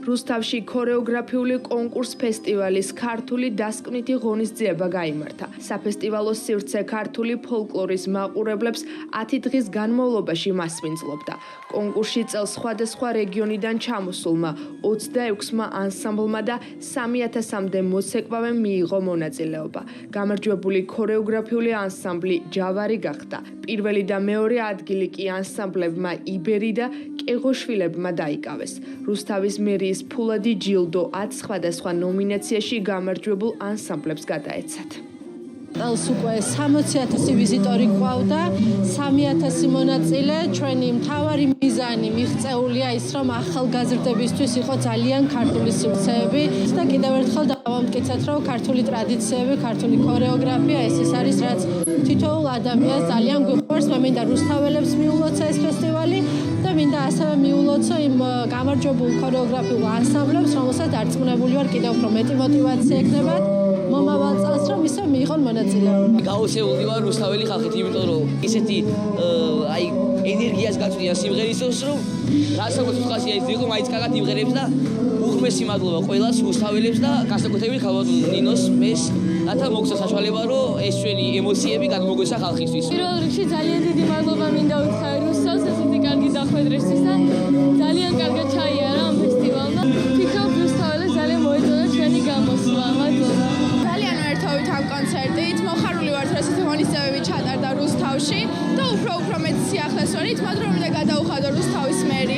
რუსთავში ქორეოგრაფიული კონკურს-ფესტივალის ქართული დასკვნითი ღონისძიება გაიმართა. საფესტივალო სივრცე ქართული ფოლკლორის მაყურებლებს 10 დღის განმავლობაში მასპინძლობდა. კონკურსში წელს სხვადასხვა რეგიონიდან ჩამოსულმა 26-მა ანსამბლმა და 3000-მდე მოცეკვავემ მიიღო მონაწილეობა. გამარჯვებული ქორეოგრაფიული ანსამბლი ჯავარი გახდა. პირველი და მეორე ადგილი კი ანსამბლებმა იბერი და კეღოშვილებმა დაიკავეს. რუსთავის მერიის ფულადი ჯილდო 10 სხვადასხვა ნომინაციაში გამარჯვებულ ანსამბლებს გადაეცათ. წელს უკვე 60,000 ვიზიტორი გვყავდა, 3,000 მონაწილე. ჩვენი მთავარი მიზანი მიღწეულია ის, რომ ახალგაზრდებისთვის იყო ძალიან ქართული სივრცეები და კიდევ ერთხელ დავამტკიცეთ, რომ ქართული ტრადიციები, ქართული ქორეოგრაფია ეს არის, რაც თითოეულ ადამიანს ძალიან გვიყვარს. მე მინდა რუსთაველებს მიულოცა ეს ფესტივალი და მინდა ასევე მიულოცო იმ გამარჯვებულ ქორეოგრაფიულ ანსამბლებს, რომელსაც დარწმუნებული ვარ კიდევ უფრო მეტი мотиваცია ექნებათ მომავალ წელს, რომ ისე მიიღონ მონაწილეობა. გაუცეული ვარ რუსთაველი ხალხით, იმიტომ რომ ისეთი ენერგიას გაწვდიან სიმღერისთვის, რომ რასაც უხასია ის იყო, მაინც კარგად იმღერებს და უღმესი მადლობა ყველას რუსთაველებს და განსაკუთრებით ხალხურ ნინოს მეს რათა მოგცა საშუალება, რომ ეს ჩვენი ემოციები გადმოგვეცა ხალხისთვის. პირველ რიგში ძალიან დიდი მადლობა მინდა უთხრა რუსთავს ესეთი კარგი დახვედრისთვის და ძალიან კარგად ჩაიარა ამ ფესტივალმა. ფიქრობ რუსთაველებს ძალიან მოეწონა ჩვენი გამოსვლა. მადლობა. ძალიან ვერთოვით ამ კონცერტით. მოხარული ვართ, რომ ესეთი ღონისძიებები ჩატარდა რუსთავში და უფრო მეტ სიახლეს ვართ, მაგრამ უნდა გადაუხადო რუსთავის მერი